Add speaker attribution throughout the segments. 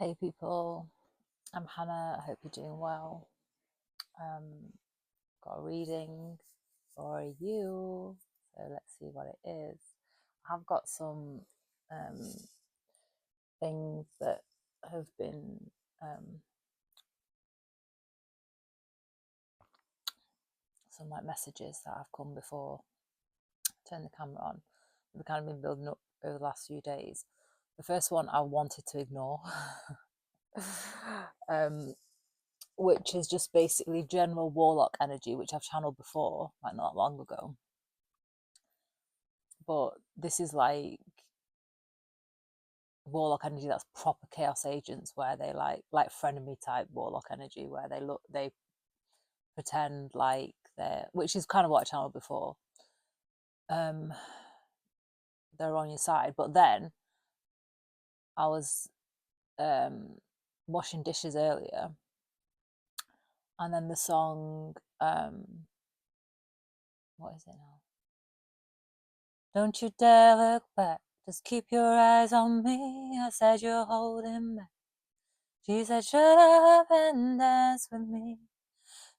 Speaker 1: Hey people, I'm Hannah. I hope you're doing well. Got a reading for you, so let's see what it is. I've got some things that have been some like messages that have come before. Turn the camera on. They've kind of been building up over the last few days. The first one I wanted to ignore, which is just basically general warlock energy, which I've channeled before, like not long ago. But this is like warlock energy that's proper chaos agents, where they like frenemy type warlock energy, where they pretend like they're, which is kind of what I channeled before. They're on your side, but then I was washing dishes earlier, and then the song what is it now? Don't you dare look back, just keep your eyes on me. I said you're holding back. She said shut up and dance with me.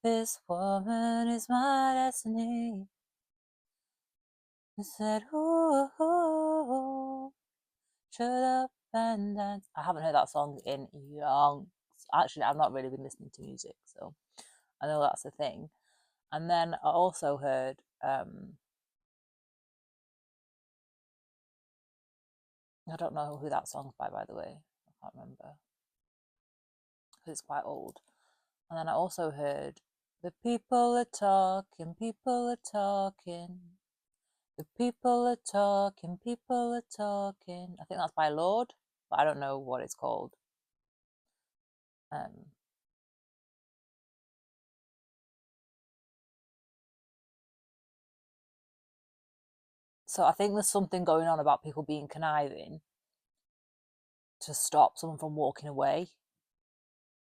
Speaker 1: This woman is my destiny. I said ooh, shut up and dance. I haven't heard that song in young. Actually, I've not really been listening to music, so I know that's a thing. And then I also heard I don't know who that song's by the way. I can't remember. It's quite old. And then I also heard the people are talking, people are talking. The people are talking, people are talking. I think that's by Lord, but I don't know what it's called. So I think there's something going on about people being conniving to stop someone from walking away,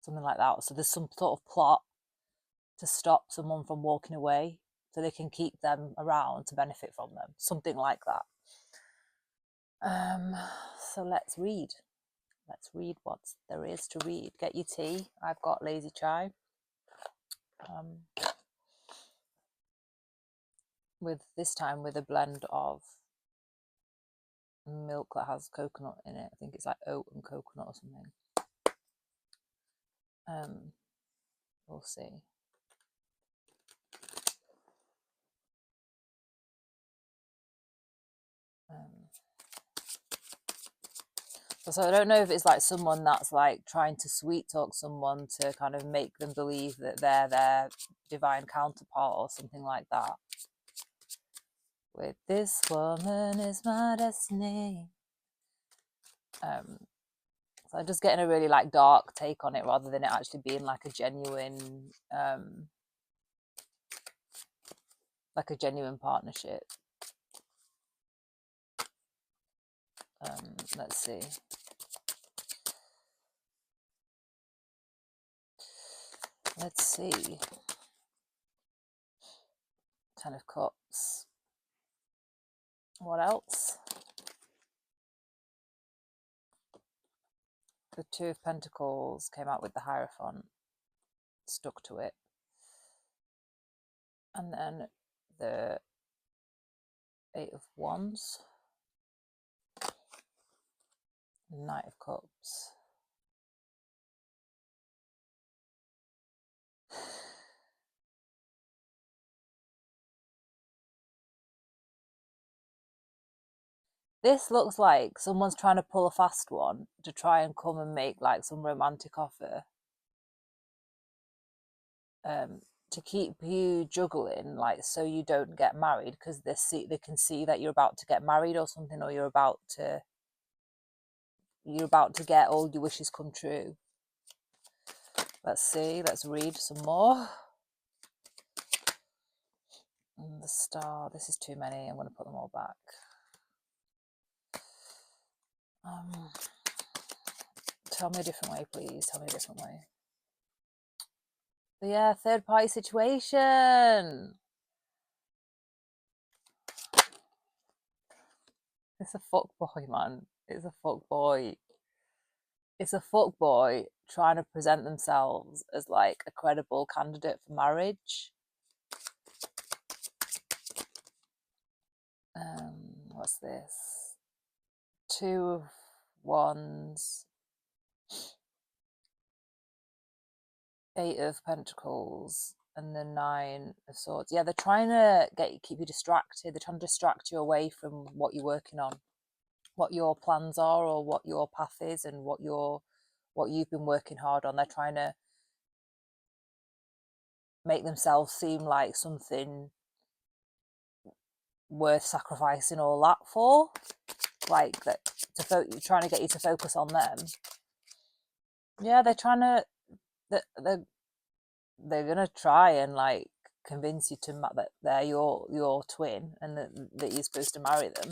Speaker 1: something like that. So there's some sort of plot to stop someone from walking away so they can keep them around to benefit from them, something like that. So let's read what there is to read. Get your tea. I've got lazy chai, with this time with a blend of milk that has coconut in it. I think it's like oat and coconut or something. We'll see. So I don't know if it's like someone that's like trying to sweet talk someone to kind of make them believe that they're their divine counterpart or something like that. With this woman is my destiny. So I'm just getting a really like dark take on it rather than it actually being like a genuine partnership. Let's see. Let's see. 10 of Cups. What else? The Two of Pentacles came out with the Hierophant. Stuck to it. And then the Eight of Wands. Knight of Cups. This looks like someone's trying to pull a fast one to try and come and make like some romantic offer. To keep you juggling, like so you don't get married, because they can see that you're about to get married or something, or you're about to get all your wishes come true. Let's see, let's read some more. And the star, this is too many, I'm going to put them all back. Tell me a different way, please. Tell me a different way. But yeah, third party situation. It's a fuck boy, man. It's a fuck boy. It's a fuck boy trying to present themselves as like a credible candidate for marriage. What's this? 2 of Wands, 8 of Pentacles, and the 9 of Swords. Yeah, they're trying to keep you distracted. They're trying to distract you away from what you're working on, what your plans are, or what your path is, and what you've been working hard on. They're trying to make themselves seem like something worth sacrificing all that for, like that, trying to get you to focus on them. Yeah, they're trying to, they're gonna try and like convince you that they're your twin and that you're supposed to marry them.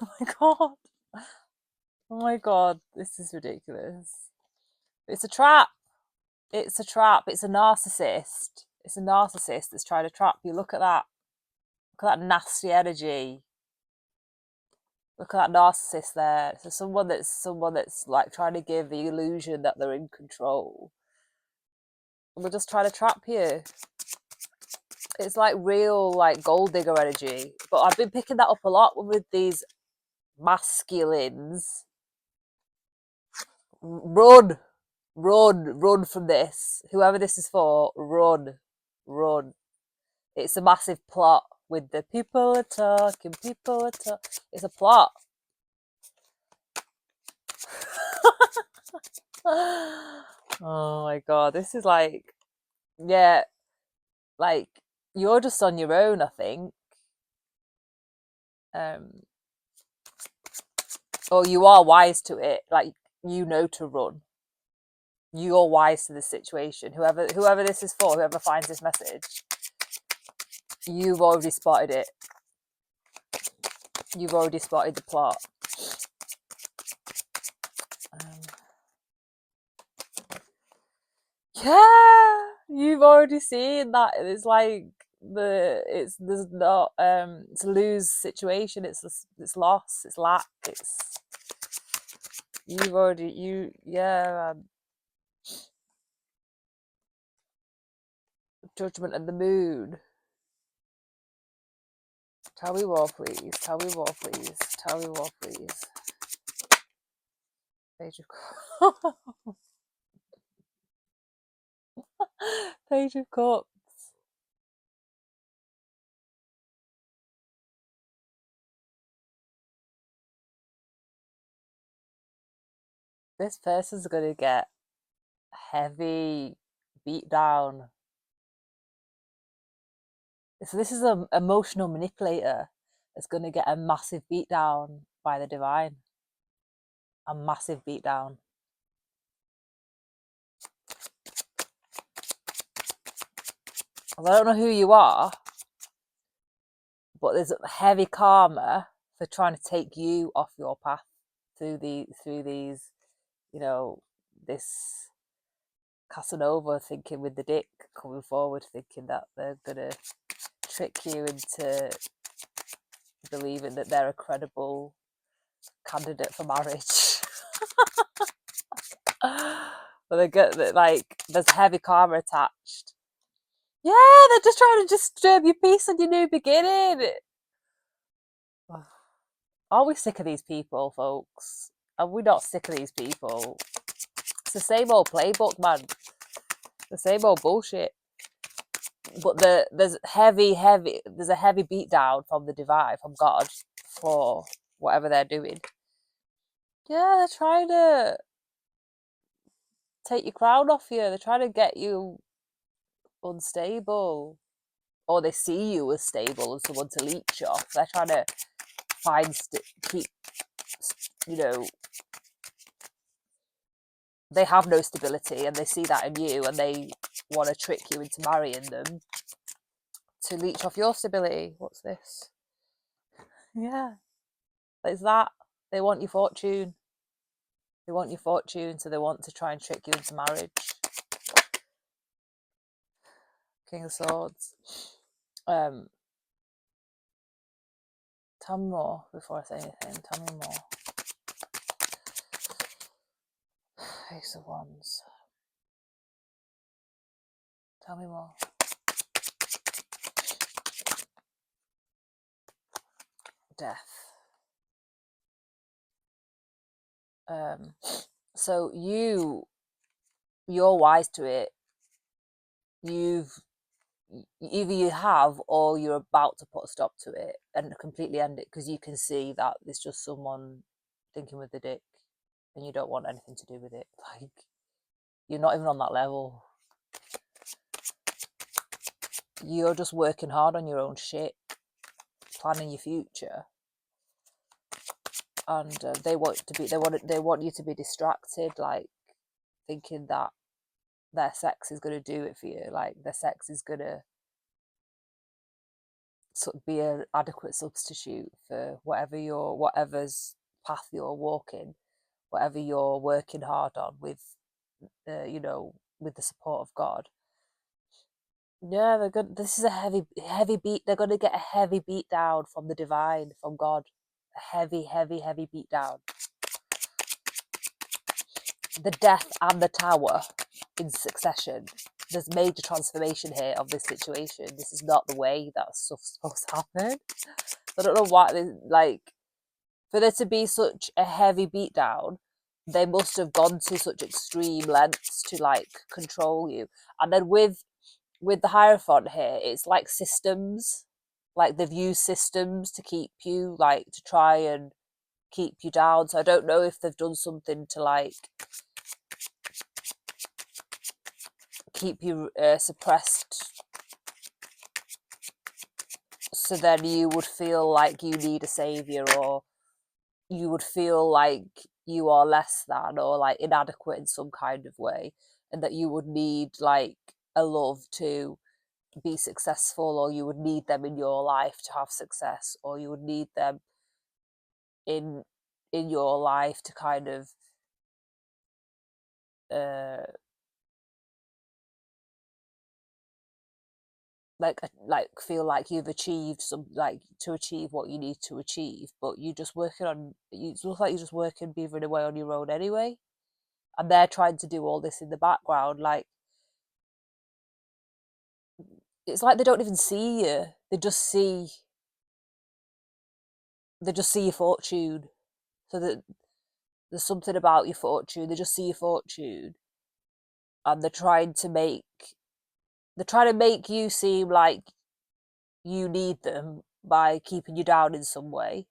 Speaker 1: Oh my god, oh my god, this is ridiculous. It's a trap. It's a trap. It's a narcissist. It's a narcissist that's trying to trap you. Look at that. Look at that nasty energy. Look at that narcissist there. So someone that's like trying to give the illusion that they're in control. They're just trying to trap you. It's like real like gold digger energy. But I've been picking that up a lot with these masculines. Run from this. Whoever this is for, run. It's a massive plot with the people are talking. It's a plot. Oh my god, this is like, yeah, like you're just on your own, I think. Or you are wise to it, like you know to run. You're wise to the situation. Whoever this is for, whoever finds this message, you've already spotted it. You've already spotted the plot. Yeah, you've already seen that. It's like it's a lose situation. It's loss. It's lack. Judgment and the Moon. Tell me more, please. Tell me more, please. Tell me more, please. Page of Page of Cups. This person's gonna get heavy beat down. So this is an emotional manipulator that's gonna get a massive beat down by the divine. A massive beat down. I don't know who you are, but there's heavy karma for trying to take you off your path through these, you know, this Casanova thinking with the dick coming forward, thinking that they're gonna trick you into believing that they're a credible candidate for marriage. But they get that, like, there's heavy karma attached. Yeah, they're just trying to disturb your peace and your new beginning. Are we sick of these people, folks? Are we not sick of these people? It's the same old playbook, man. The same old bullshit. But there's a heavy beat down from the divine, from God, for whatever they're doing. Yeah, they're trying to take your crown off you. They're trying to get you unstable, or they see you as stable and someone to leech off. They're trying to keep, you know, they have no stability and they see that in you and they want to trick you into marrying them to leech off your stability. What's this? Yeah, it's that. They want your fortune. They want your fortune, so they want to try and trick you into marriage. King of Swords. Tell me more before I say anything. Tell me more. Ace of Wands. Tell me more. Death. So you're wise to it. Either you have or you're about to put a stop to it and completely end it, because you can see that there's just someone thinking with the dick and you don't want anything to do with it. Like, you're not even on that level. You're just working hard on your own shit, planning your future, and they want you to be distracted, like thinking that their sex is going to do it for you, like their sex is going to sort of be an adequate substitute for whatever's path you're walking, whatever you're working hard on with, with the support of God. Yeah, they're good. This is a heavy beat. They're going to get a heavy beat down from the divine, from God. A heavy beat down. The Death and the Tower in succession. There's major transformation here of this situation. This is not the way that stuff's supposed to happen. I don't know why, for there to be such a heavy beatdown, they must have gone to such extreme lengths to like control you. And then with the Hierophant here, it's like systems, like they've used systems to keep you, like to try and keep you down. So I don't know if they've done something to like keep you suppressed, so then you would feel like you need a savior, or you would feel like you are less than or like inadequate in some kind of way, and that you would need like a love to be successful, or you would need them in your life to have success, or you would need them in your life to kind of like feel like you've achieved some, like to achieve what you need to achieve, but you just working on, you look like you're just working, beavering away on your own anyway, and they're trying to do all this in the background. Like, it's like they don't even see you, they just see your fortune. So that there's something about your fortune, they just see your fortune, and they're trying to make you seem like you need them by keeping you down in some way,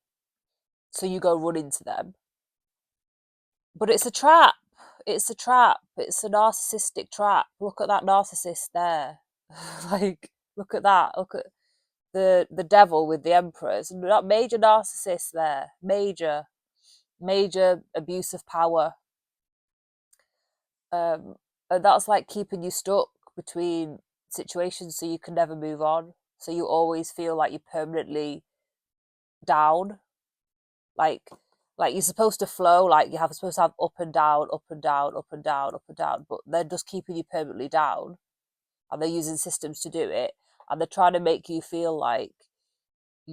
Speaker 1: so you go run into them. But it's a trap. It's a trap. It's a narcissistic trap. Look at that narcissist there. Like, look at that. Look at the devil with the emperors. And that major narcissist there. Major abuse of power. And that's like keeping you stuck between situations, so you can never move on. So you always feel like you're permanently down. Like you're supposed to flow, like supposed to have up and down, up and down, up and down, up and down, but they're just keeping you permanently down, and they're using systems to do it, and they're trying to make you feel like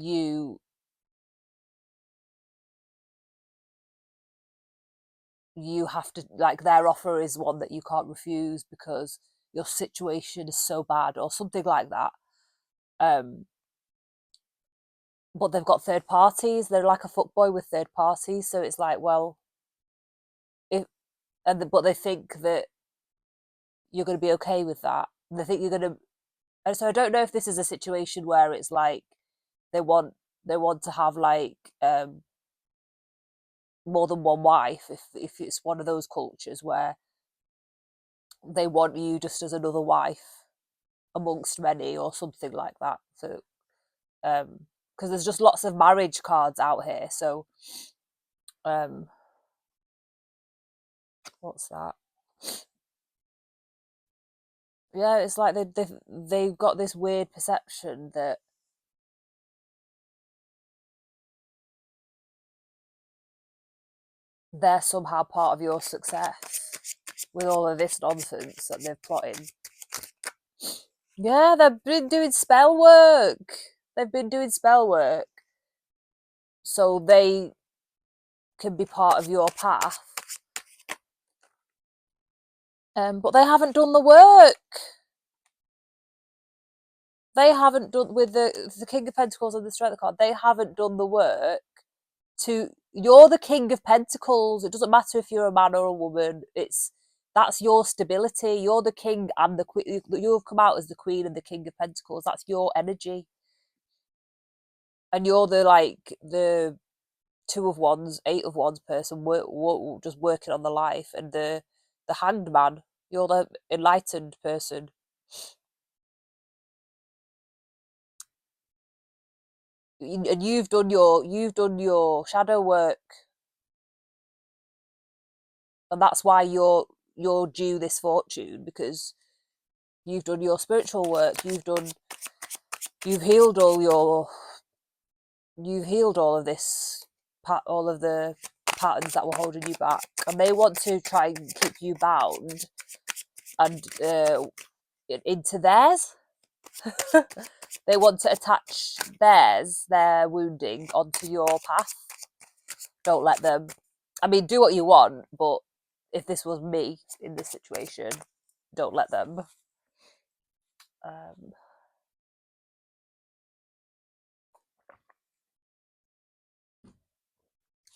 Speaker 1: you have to, like, their offer is one that you can't refuse because your situation is so bad or something like that. But they've got third parties. They're like a fuckboy with third parties, so it's like, well, but they think that you're going to be okay with that. They think you're going to. And so I don't know if this is a situation where it's like they want they want to have like more than one wife, if it's one of those cultures where they want you just as another wife amongst many or something like that. So because there's just lots of marriage cards out here. So what's that? Yeah, it's like they've got this weird perception that they're somehow part of your success with all of this nonsense that they've plotted. Yeah, they've been doing spell work. They've been doing spell work so they can be part of your path. But they haven't done the work. They haven't done with the King of Pentacles and the Strength card. They haven't done the work to. You're the King of Pentacles. It doesn't matter if you're a man or a woman. That's your stability. You're the king and the queen. You've come out as the queen and the King of Pentacles. That's your energy, and you're the Two of Wands, Eight of Wands person, just working on the life, and the Hanged Man. You're the enlightened person. And you've done your shadow work, and that's why you're due this fortune, because you've done your spiritual work. You've healed all of this, all of the patterns that were holding you back, and they want to try and keep you bound and into theirs. They want to attach their wounding onto your path. Don't let them. I mean, do what you want, but if this was me in this situation, don't let them.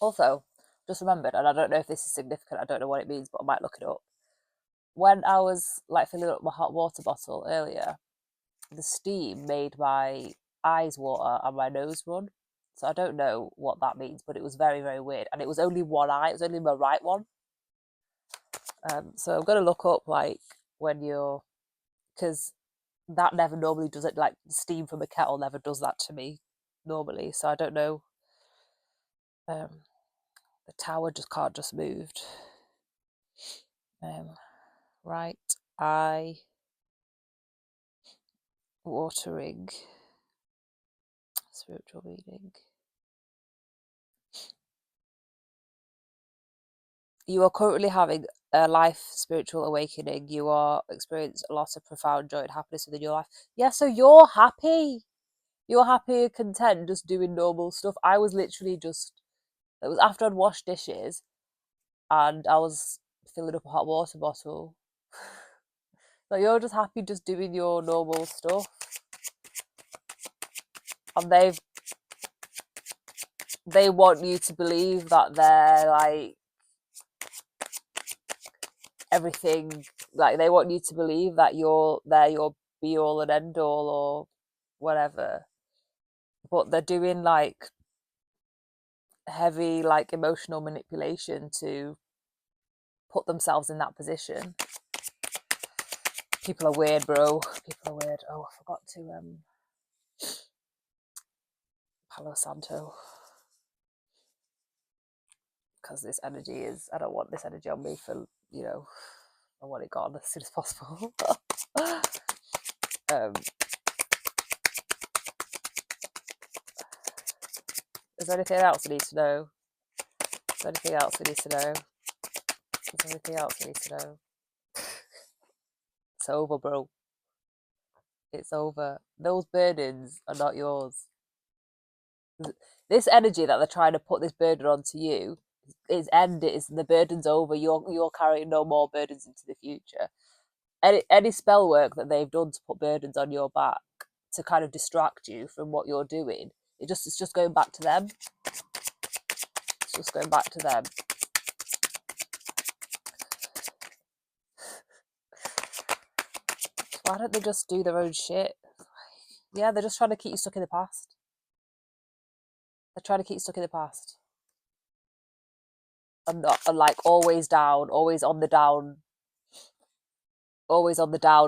Speaker 1: Also, just remembered, and I don't know if this is significant, I don't know what it means, but I might look it up. When I was like filling up my hot water bottle earlier, the steam made my eyes water and my nose run. So I don't know what that means, but it was very, very weird. And it was only one eye, it was only my right one. So I'm going to look up like when you're, because that never normally does it, like steam from a kettle never does that to me normally. So I don't know. The tower can't just moved. Right eye watering spiritual reading. You are currently having a life spiritual awakening. You are experiencing a lot of profound joy and happiness within your life. Yeah, so you're happy. You're happy and content just doing normal stuff. I was literally just, it was after I'd washed dishes and I was filling up a hot water bottle. So you're just happy just doing your normal stuff. And they want you to believe that they're like everything, like they want you to believe that they're your be all and end all or whatever, but they're doing like heavy like emotional manipulation to put themselves in that position. People are weird, bro. People are weird. Oh, I forgot to Palo Santo, because this energy is, I don't want this energy on me for, I want it gone as soon as possible. Is there anything else I need to know? Is there anything else we need to know? Is there anything else we need to know? It's over, bro. It's over. Those burdens are not yours. This energy that they're trying to put this burden onto you is the burden's over. You're carrying no more burdens into the future. Any spell work that they've done to put burdens on your back to kind of distract you from what you're doing, it's just going back to them. It's just going back to them. Why don't they just do their own shit? Yeah, they're just trying to keep you stuck in the past. They're trying to keep you stuck in the past. And not and like always down, always on the down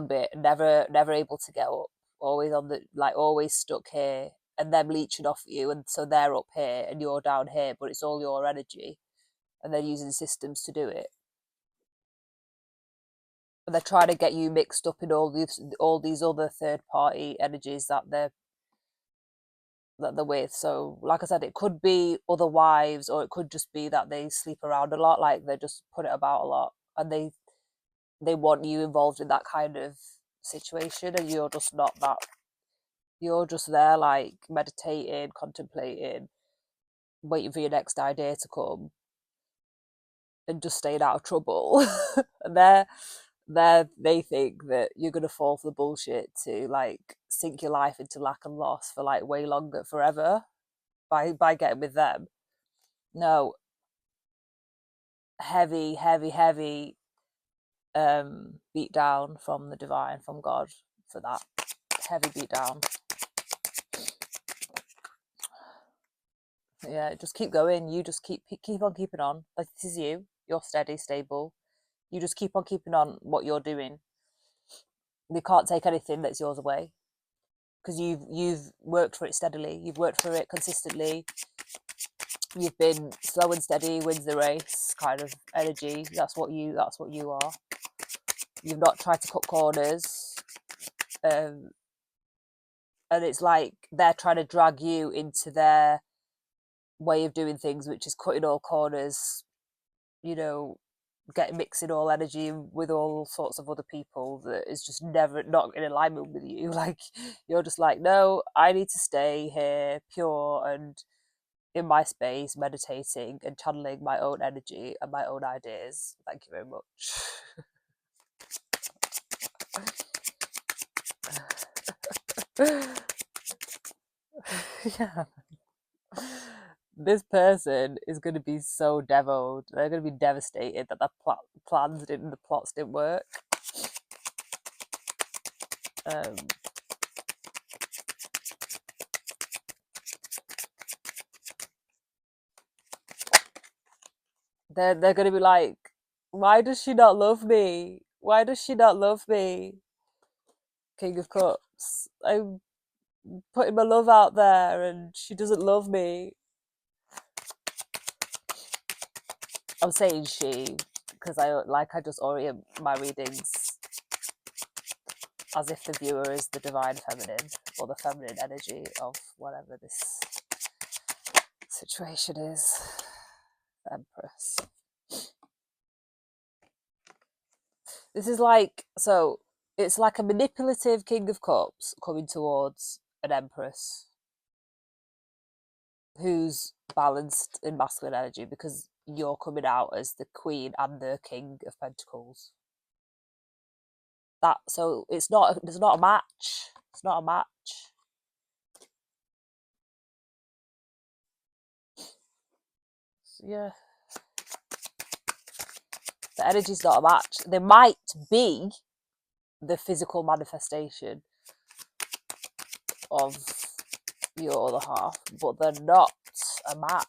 Speaker 1: bit, never able to get up, always on the like always stuck here, and them leeching off you, and so they're up here and you're down here, but it's all your energy, and they're using systems to do it. And they're trying to get you mixed up in all these other third party energies that they're with. So, like I said, it could be other wives, or it could just be that they sleep around a lot, like they just put it about a lot, and they want you involved in that kind of situation, and you're just not that. You're just there, like meditating, contemplating, waiting for your next idea to come, and just staying out of trouble. And they think that you're gonna fall for the bullshit to like sink your life into lack and loss for like way longer, forever, by getting with them. No, heavy beat down from the divine, from God, for that. Heavy beat down. Yeah, just keep going. You just keep on keeping on. Like, this is you. You're steady, stable. You just keep on keeping on what you're doing. You can't take anything that's yours away, because you've worked for it steadily. You've worked for it consistently. You've been slow and steady wins the race kind of energy. That's what you are. You've not tried to cut corners. And it's like they're trying to drag you into their way of doing things, which is cutting all corners, get mixing all energy with all sorts of other people that is just never not in alignment with you. Like, you're just like, no, I need to stay here pure and in my space, meditating and channeling my own energy and my own ideas. Thank you very much. Yeah. This person is going to be so deviled. They're going to be devastated that the plots didn't work. Um, they're going to be like, why does she not love me? Why does she not love me? King of Cups. I'm putting my love out there and she doesn't love me. I'm saying she because I just orient my readings as if the viewer is the divine feminine, or the feminine energy of whatever this situation is. The Empress. This is like, so it's like a manipulative King of Cups coming towards an Empress who's balanced in masculine energy, because you're coming out as the Queen and the King of Pentacles. So it's not a match. It's not a match. Yeah. The energy's not a match. They might be the physical manifestation of your other half, but they're not a match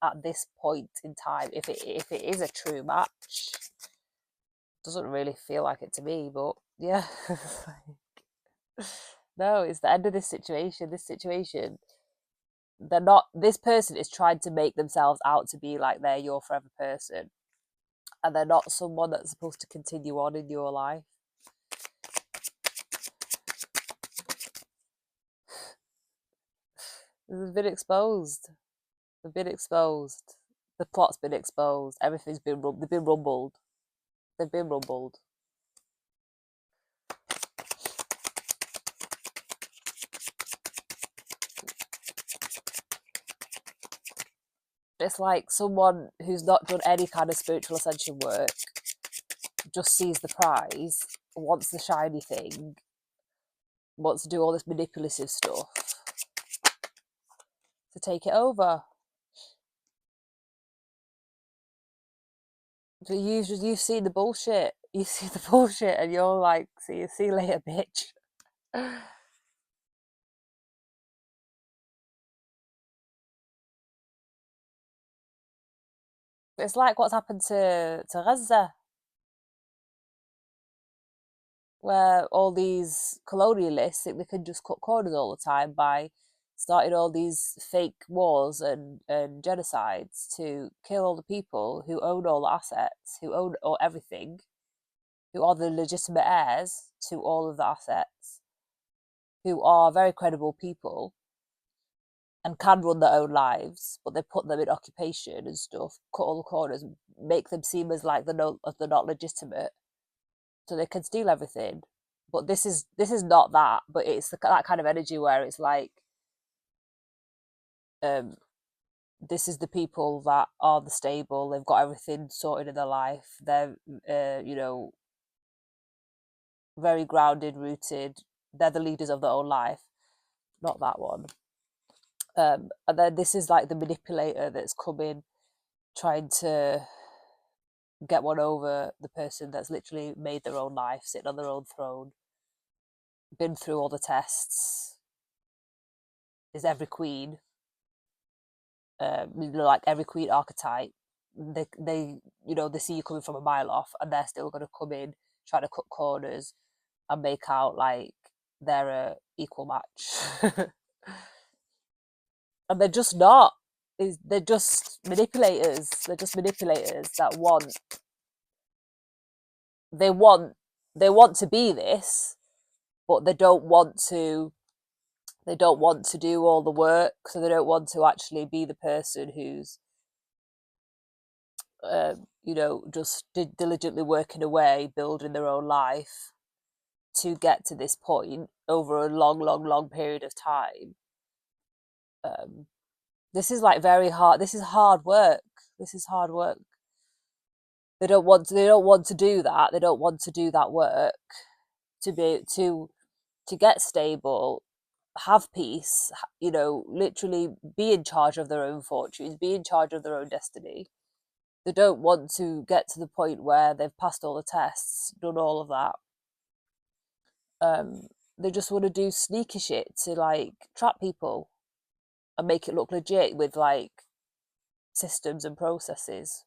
Speaker 1: at this point in time. If it is a true match, it doesn't really feel like it to me, but yeah. No, it's the end of this situation. They're not. This person is trying to make themselves out to be like they're your forever person, and they're not someone that's supposed to continue on in your life. They've been exposed. They've been exposed. The plot's been exposed. Everything's been they've been rumbled. They've been rumbled. It's like someone who's not done any kind of spiritual ascension work just sees the prize, wants the shiny thing, wants to do all this manipulative stuff to take it over. So you've seen the bullshit. You see the bullshit, and you're like, see you later, bitch. It's like what's happened to Gaza, where all these colonialists think they can just cut corners all the time by starting all these fake wars and genocides to kill all the people who own all the assets, who own all everything, who are the legitimate heirs to all of the assets, who are very credible people and can run their own lives, but they put them in occupation and stuff, cut all the corners, make them seem as like they're not legitimate, so they can steal everything. But this is not that, but it's that kind of energy where it's like, um, this is the people that are the stable. They've got everything sorted in their life. They're, very grounded, rooted. They're the leaders of their own life. Not that one. And then this is like the manipulator that's coming, trying to get one over the person that's literally made their own life, sitting on their own throne, been through all the tests, is every queen, like every queen archetype. They they see you coming from a mile off, and they're still going to come in, try to cut corners, and make out like they're a equal match, and they're just not. They're just manipulators. They're just manipulators that they want they want to be this, but they don't want to do all the work, so they don't want to actually be the person who's just diligently working away, building their own life to get to this point over a long period of time. This is like very hard. This is hard work. This is hard work. They don't want to. They don't want to do that. They don't want to do that work to get stable, have peace. Literally be in charge of their own fortunes, be in charge of their own destiny. They don't want to get to the point where they've passed all the tests, done all of that. They just want to do sneaky shit to like trap people and make it look legit with like systems and processes.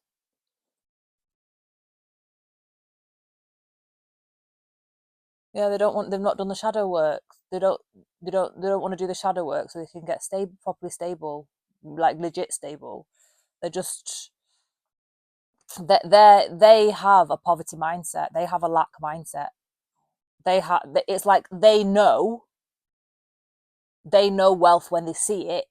Speaker 1: Yeah, they've not done the shadow work. They don't want to do the shadow work so they can get stable, properly stable, like legit stable. They're just they have a poverty mindset. They have a lack mindset. It's like they know wealth when they see it.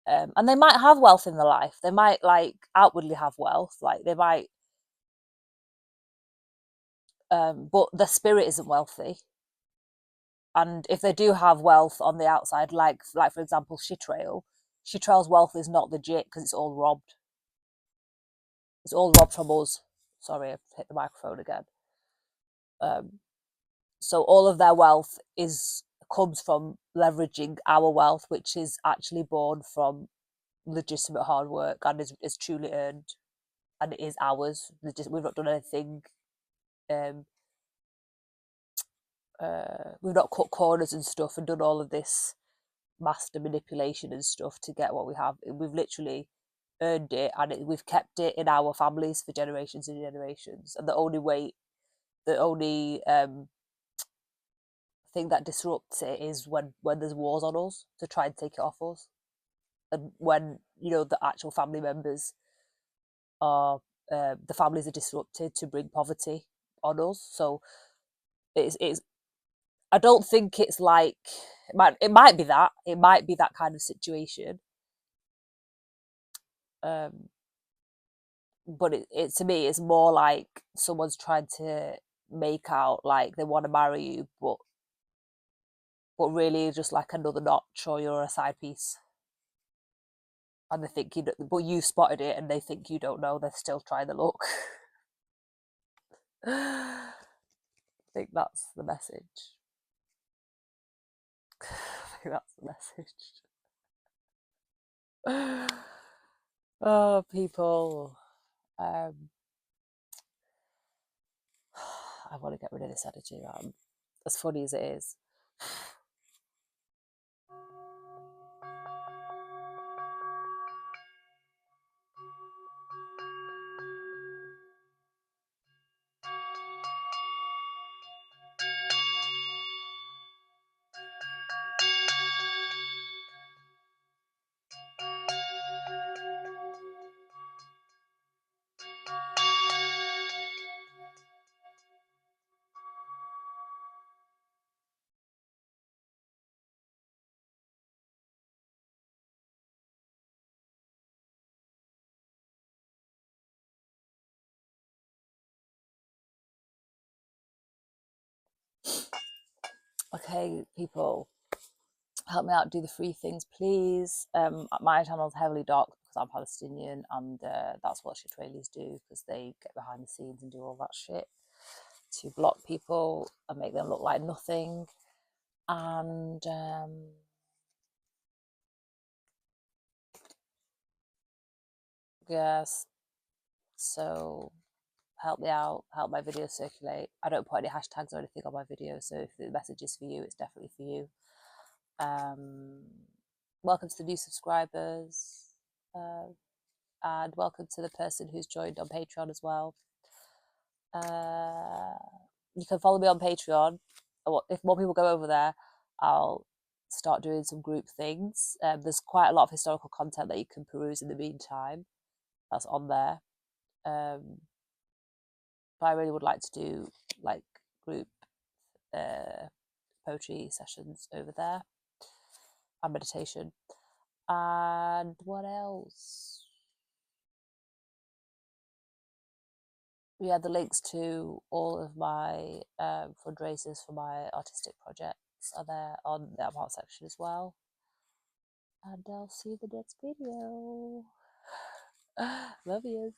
Speaker 1: And they might have wealth in their life. They might like outwardly have wealth, like they might, but their spirit isn't wealthy. And if they do have wealth on the outside, like for example, Shitrail's wealth is not legit because it's all robbed. It's all robbed from us. Sorry, I hit the microphone again. So all of their wealth comes from leveraging our wealth, which is actually born from legitimate hard work and is truly earned, and it is ours. We've not done anything. We've not cut corners and stuff and done all of this master manipulation and stuff to get what we have. We've literally earned it, and we've kept it in our families for generations and generations. And the only thing that disrupts it is when there's wars on us to try and take it off us, and when the actual family members are the families are disrupted to bring poverty on us. So it's I don't think it's like it might be that kind of situation, but it to me it's more like someone's trying to make out like they want to marry you, but really just like another notch, or you're a side piece, and they think but you spotted it, and they think you don't know. They're still trying to look. I think that's the message. I think that's the message. Oh, people. Um, I want to get rid of this energy, man. As funny as it is. Okay, people, help me out, do the free things, please. My channel is heavily docked because I'm Palestinian, and that's what Israelis do, because they get behind the scenes and do all that shit to block people and make them look like nothing. And yes, so help me out, help my videos circulate. I don't put any hashtags or anything on my videos, so if the message is for you, it's definitely for you. Welcome to the new subscribers, and welcome to the person who's joined on Patreon as well. You can follow me on Patreon. If more people go over there, I'll start doing some group things. There's quite a lot of historical content that you can peruse in the meantime. That's on there. But I really would like to do like group poetry sessions over there and meditation. And what else? Yeah, the links to all of my fundraisers for my artistic projects are there on the about section as well. And I'll see you in the next video. Love you.